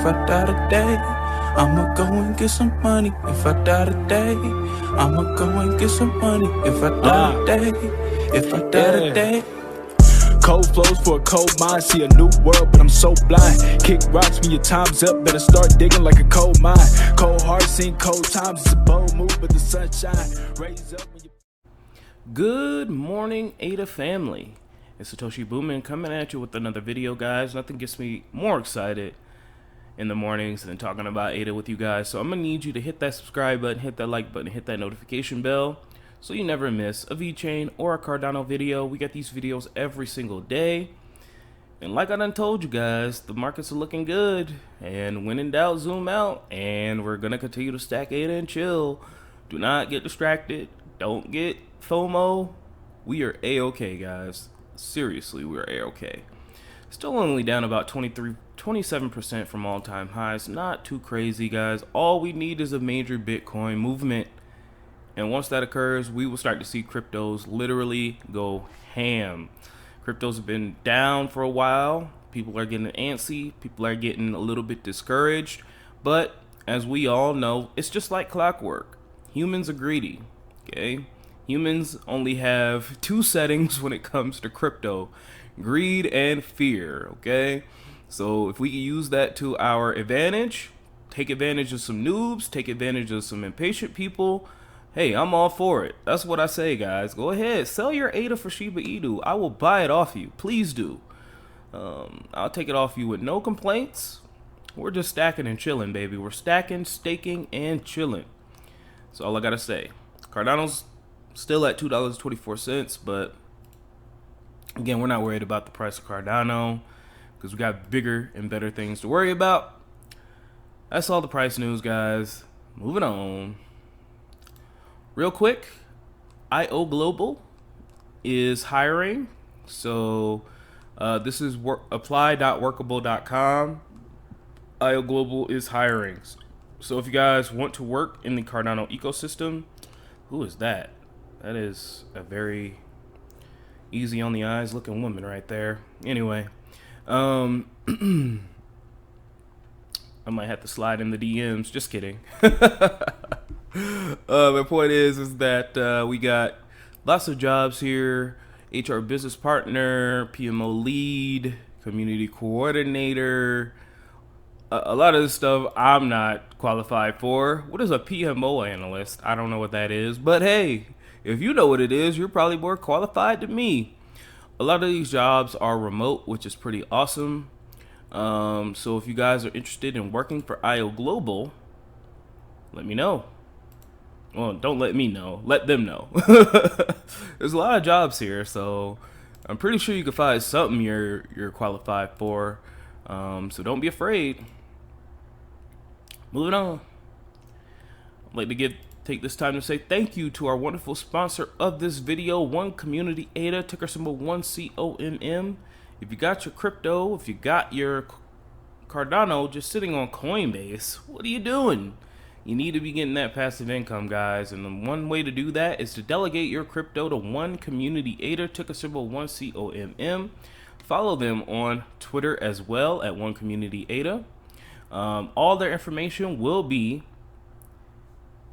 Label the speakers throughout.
Speaker 1: I die today, I'ma go and get some money. If I die today, I'ma go and get some money. If I die today, if I die today.
Speaker 2: Cold flows for a cold mind, see a new world, but I'm so blind. Kick rocks when your time's up, better start digging like a coal mine. Cold heart, seen cold times, it's a bold move, but the sunshine raise up when you...
Speaker 3: Good morning, ADA family. It's Satoshi Boomin coming at you with another video, guys. Nothing gets me more excited in the mornings than talking about ADA with you guys. So I'm gonna need you to hit that subscribe button, hit that like button, hit that notification bell, so you never miss a VeChain or a Cardano video. We get these videos every single day. And like I done told you guys, the markets are looking good. And when in doubt, zoom out. And we're going to continue to stack ADA and chill. Do not get distracted. Don't get FOMO. We are A-OK, guys. Seriously, we are A-OK. Still only down about 27% from all-time highs. Not too crazy, guys. All we need is a major Bitcoin movement. And once that occurs, we will start to see cryptos literally go ham. Cryptos have been down for a while. People are getting antsy. People are getting a little bit discouraged. But as we all know, it's just like clockwork. Humans are greedy, okay? Humans only have two settings when it comes to crypto: greed and fear, okay? So if we can use that to our advantage, take advantage of some noobs, take advantage of some impatient people, hey, I'm all for it. That's what I say, guys. Go ahead, sell your ADA for Shiba Inu. I will buy it off you. Please do. I'll take it off you with no complaints. We're just stacking and chilling, baby. We're stacking, staking, and chilling. That's all I gotta say. Cardano's still at $2.24, but again, we're not worried about the price of Cardano because we got bigger and better things to worry about. That's all the price news, guys. Moving on. Real quick, IO Global is hiring. So this is apply.workable.com. IO Global is hiring. So if you guys want to work in the Cardano ecosystem, who is that? That is a very easy on the eyes looking woman right there. Anyway, I might have to slide in the DMs. Just kidding. My point is that we got lots of jobs here: HR business partner, PMO lead, community coordinator. A lot of this stuff I'm not qualified for. What is a PMO analyst? I don't know what that is, but hey, if you know what it is, you're probably more qualified than me. A lot of these jobs are remote, which is pretty awesome. So if you guys are interested in working for IO Global, let me know. Well, don't let me know. Let them know. There's a lot of jobs here, so I'm pretty sure you can find something you're qualified for. So don't be afraid. Moving on. I'd like to take this time to say thank you to our wonderful sponsor of this video, One Community ADA, ticker symbol 1COMM. If you got your crypto, if you got your Cardano just sitting on Coinbase, what are you doing? You need to be getting that passive income, guys, and the one way to do that is to delegate your crypto to One Community ADA, ticker symbol 1COMM. Follow them on Twitter as well at One Community ADA. All their information will be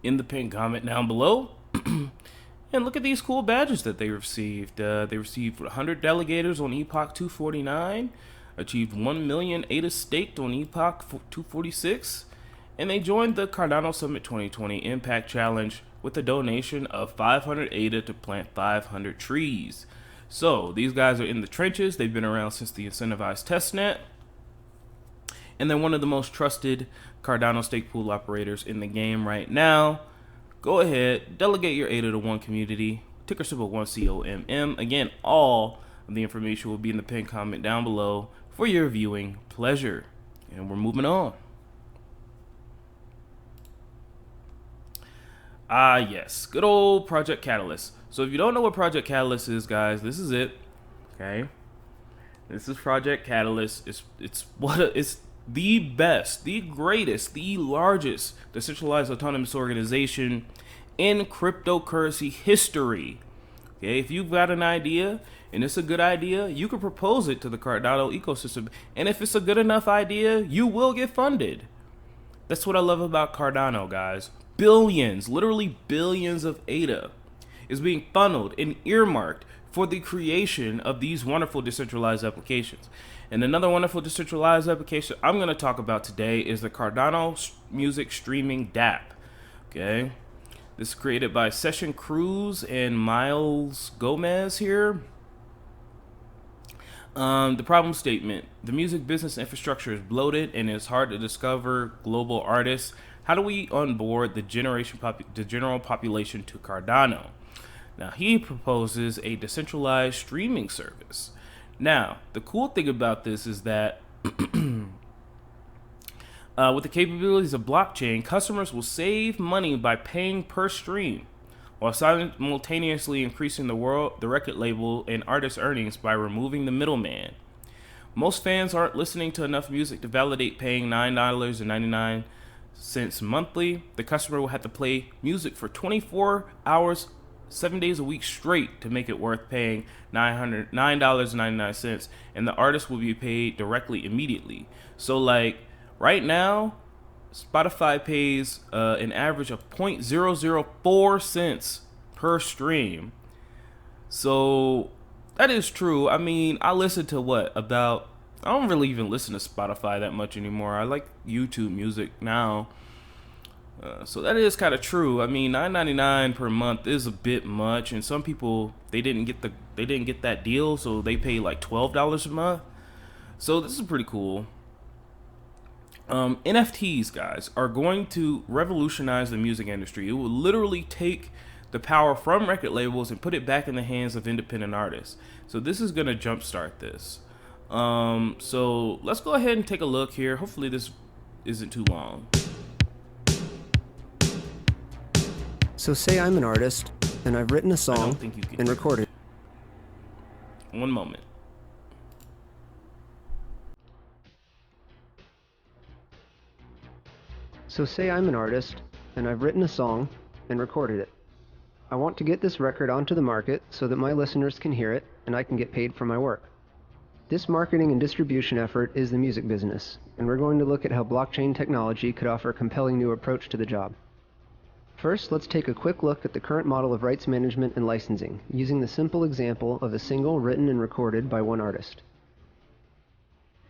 Speaker 3: in the pinned comment down below. And look at these cool badges that they received. They received 100 delegators on Epoch 249, achieved 1 million ADA staked on Epoch 246, and they joined the Cardano Summit 2020 Impact Challenge with a donation of 500 ADA to plant 500 trees. So these guys are in the trenches. They've been around since the incentivized testnet, and they're one of the most trusted Cardano stake pool operators in the game right now. Go ahead, delegate your ADA to One Community, ticker symbol 1COMM. Again, all of the information will be in the pinned comment down below for your viewing pleasure. And we're moving on. Yes, good old Project Catalyst. So if you don't know what Project Catalyst is, guys, this is it. Okay, this is Project Catalyst. It's the best, the greatest, the largest decentralized autonomous organization in cryptocurrency history. Okay, if you've got an idea and it's a good idea, you can propose it to the Cardano ecosystem. And if it's a good enough idea, you will get funded. That's what I love about Cardano, guys. Billions, literally billions of ADA is being funneled and earmarked for the creation of these wonderful decentralized applications. And another wonderful decentralized application I'm going to talk about today is the Cardano music streaming DApp. Okay, this is created by Session Cruz and Miles Gomez here. The problem statement: the music business infrastructure is bloated and it's hard to discover global artists. How do we onboard the general population to Cardano? Now, he proposes a decentralized streaming service. Now, the cool thing about this is that with the capabilities of blockchain, customers will save money by paying per stream, while simultaneously increasing the record label and artist earnings by removing the middleman. Most fans aren't listening to enough music to validate paying $9.99 monthly. The customer will have to play music for 24 hours, 7 days a week straight to make it worth paying $9.99, and the artist will be paid directly immediately. So like right now, Spotify pays an average of 0.004 cents per stream. So that is true. I mean, I listen to I don't really even listen to Spotify that much anymore. I like YouTube music now. So that is kind of true. I mean, $9.99 per month is a bit much, and some people they didn't get that deal, so they pay like $12 a month. So this is pretty cool. NFTs, guys, are going to revolutionize the music industry. It will literally take the power from record labels and put it back in the hands of independent artists. So this is going to jumpstart this. So let's go ahead and take a look here. Hopefully this isn't too long.
Speaker 4: So say I'm an artist, and I've written a song and recorded.
Speaker 3: One moment.
Speaker 4: So say I'm an artist, and I've written a song and recorded it. I want to get this record onto the market so that my listeners can hear it and I can get paid for my work. This marketing and distribution effort is the music business, and we're going to look at how blockchain technology could offer a compelling new approach to the job. First, let's take a quick look at the current model of rights management and licensing, using the simple example of a single written and recorded by one artist.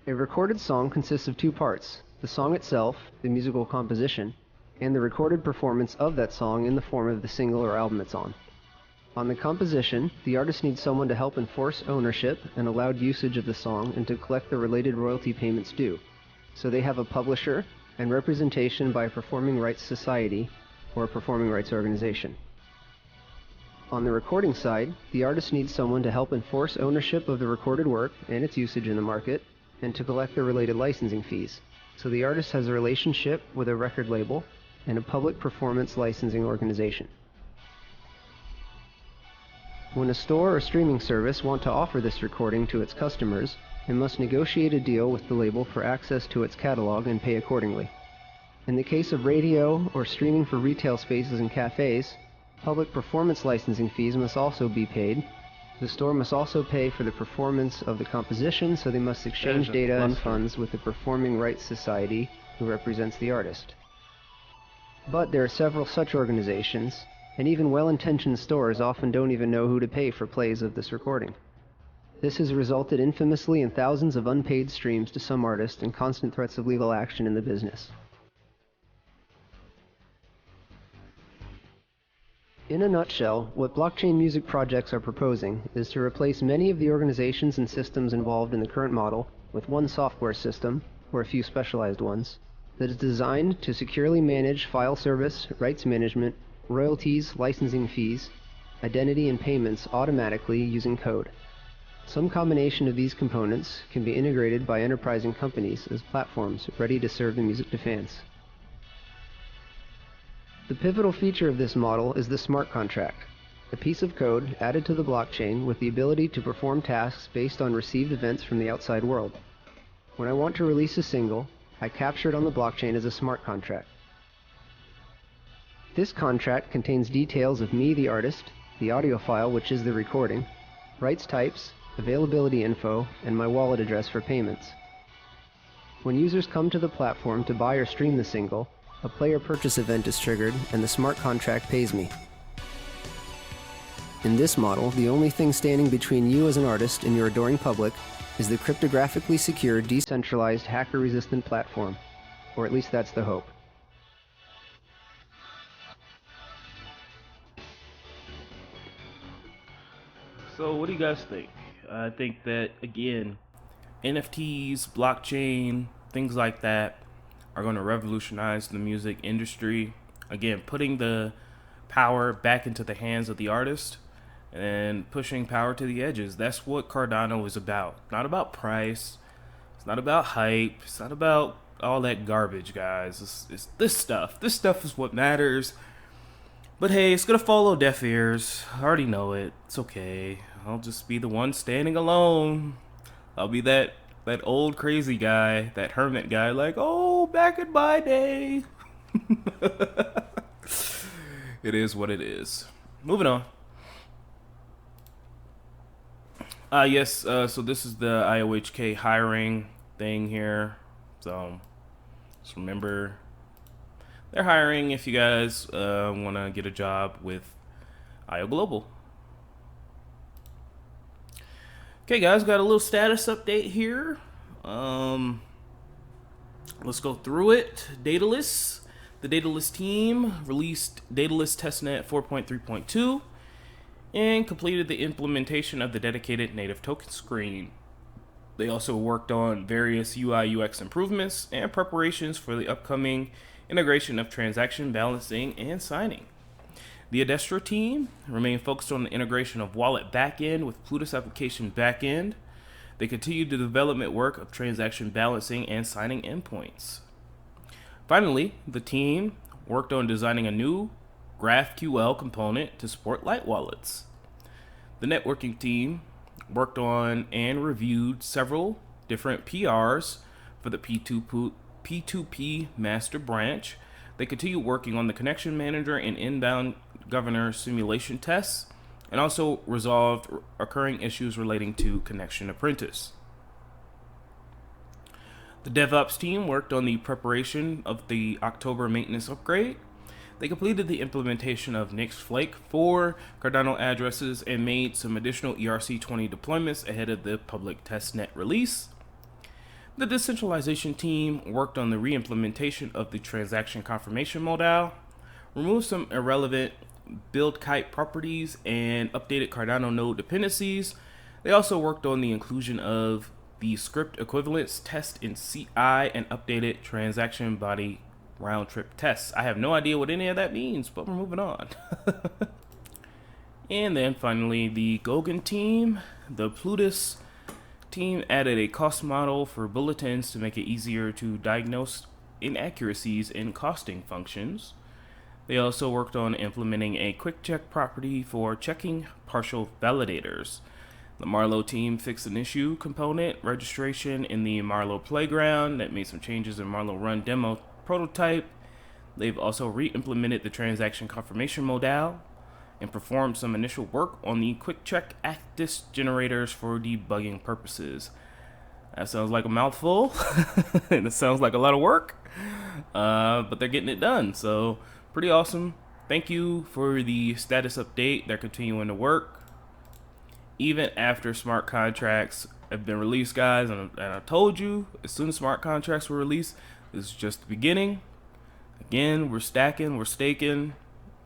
Speaker 4: A recorded song consists of two parts: the song itself, the musical composition, and the recorded performance of that song in the form of the single or album it's on. On the composition, the artist needs someone to help enforce ownership and allowed usage of the song and to collect the related royalty payments due. So they have a publisher and representation by a performing rights society or a performing rights organization. On the recording side, the artist needs someone to help enforce ownership of the recorded work and its usage in the market, and to collect the related licensing fees. So the artist has a relationship with a record label and a public performance licensing organization. When a store or streaming service want to offer this recording to its customers, it must negotiate a deal with the label for access to its catalog and pay accordingly. In the case of radio or streaming for retail spaces and cafes, public performance licensing fees must also be paid. The store must also pay for the performance of the composition, so they must exchange data and funds with the performing rights society who represents the artist. But there are several such organizations, and even well-intentioned stores often don't even know who to pay for plays of this recording. This has resulted infamously in thousands of unpaid streams to some artists and constant threats of legal action in the business. In a nutshell, what blockchain music projects are proposing is to replace many of the organizations and systems involved in the current model with one software system, or a few specialized ones, that is designed to securely manage file service, rights management, royalties, licensing fees, identity, and payments automatically using code. Some combination of these components can be integrated by enterprising companies as platforms ready to serve the music to fans. The pivotal feature of this model is the smart contract, a piece of code added to the blockchain with the ability to perform tasks based on received events from the outside world. When I want to release a single, I capture it on the blockchain as a smart contract. This contract contains details of me, the artist, the audio file, which is the recording, rights types, availability info, and my wallet address for payments. When users come to the platform to buy or stream the single, a player purchase event is triggered and the smart contract pays me. In this model, the only thing standing between you as an artist and your adoring public is the cryptographically secure, decentralized, hacker-resistant platform. Or at least that's the hope.
Speaker 3: So what do you guys think? I think that, again, NFTs, blockchain, things like that are going to revolutionize the music industry. Again, putting the power back into the hands of the artist and pushing power to the edges. That's what Cardano is about. Not about price. It's not about hype. It's not about all that garbage, guys. It's this stuff. This stuff is what matters. But hey, it's gonna follow deaf ears. I already know it. It's okay. I'll just be the one standing alone. I'll be that old crazy guy, that hermit guy, like, oh, back in my day. It is what it is. Moving on. So this is the IOHK hiring thing here. So just remember, they're hiring if you guys want to get a job with IO Global. Okay, guys, got a little status update here. Let's go through it. Daedalus. The Daedalus team released Daedalus testnet 4.3.2 and completed the implementation of the dedicated native token screen. They also worked on various UI UX improvements and preparations for the upcoming integration of transaction balancing and signing. The Adestra team remained focused on the integration of wallet backend with Plutus application backend. They continued the development work of transaction balancing and signing endpoints. Finally, the team worked on designing a new GraphQL component to support light wallets. The networking team worked on and reviewed several different PRs for the P2P master branch. They continue working on the connection manager and inbound governor simulation tests, and also resolved occurring issues relating to connection apprentice. The DevOps team worked on the preparation of the October maintenance upgrade. They completed the implementation of Nix Flake for Cardano addresses and made some additional ERC20 deployments ahead of the public testnet release. The decentralization team worked on the re-implementation of the transaction confirmation modal, removed some irrelevant build kite properties, and updated Cardano node dependencies. They also worked on the inclusion of the script equivalence test in CI and updated transaction body round trip tests. I have no idea what any of that means, but we're moving on. And then finally, the Goguen team, the Plutus team, added a cost model for bulletins to make it easier to diagnose inaccuracies in costing functions. They also worked on implementing a quick check property for checking partial validators. The Marlowe team fixed an issue component registration in the Marlowe playground that made some changes in Marlowe run demo prototype. They've also re-implemented the transaction confirmation modal and performed some initial work on the quick check actus generators for debugging purposes. That sounds like a mouthful and it sounds like a lot of work, but they're getting it done, so pretty awesome. Thank you for the status update. They're continuing to work even after smart contracts have been released, guys, and I told you, as soon as smart contracts were released, this is just the beginning. Again, we're stacking, we're staking,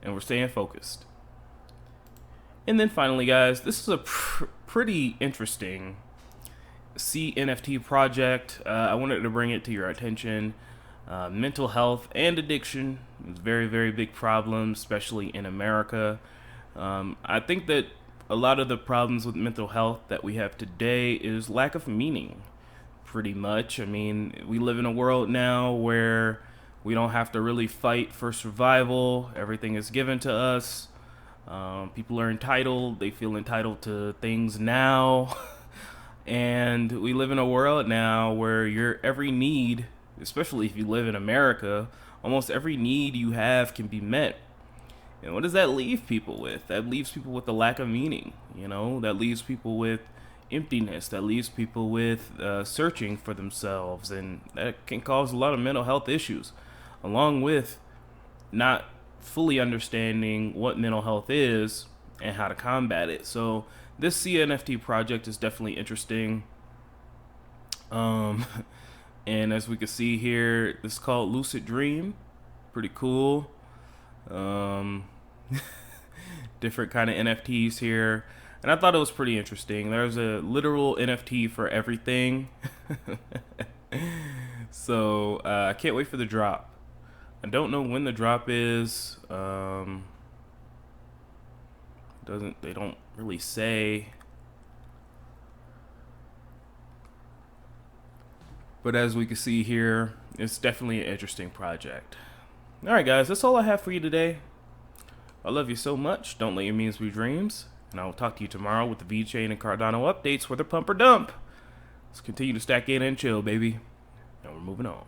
Speaker 3: and we're staying focused. And then finally, guys, this is a pretty interesting NFT project. I wanted to bring it to your attention. Mental health and addiction is very, very big problem, especially in America. I think that a lot of the problems with mental health that we have today is lack of meaning, pretty much. I mean, we live in a world now where we don't have to really fight for survival. Everything is given to us. People are entitled. They feel entitled to things now. And we live in a world now where your every need, especially if you live in America, almost every need you have can be met. And what does that leave people with? That leaves people with a lack of meaning, you know? That leaves people with emptiness. That leaves people with searching for themselves. And that can cause a lot of mental health issues, along with not fully understanding what mental health is and how to combat it. So this CNFT project is definitely interesting. And as we can see here, this is called Lucid Dream. Pretty cool. Different kind of NFTs here, and I thought it was pretty interesting. There's a literal NFT for everything. So I can't wait for the drop. I don't know when the drop is. They don't really say. But as we can see here, it's definitely an interesting project. Alright guys, that's all I have for you today. I love you so much. Don't let your memes be dreams. And I will talk to you tomorrow with the VeChain and Cardano updates, whether pump or dump. Let's continue to stack in and chill, baby. And we're moving on.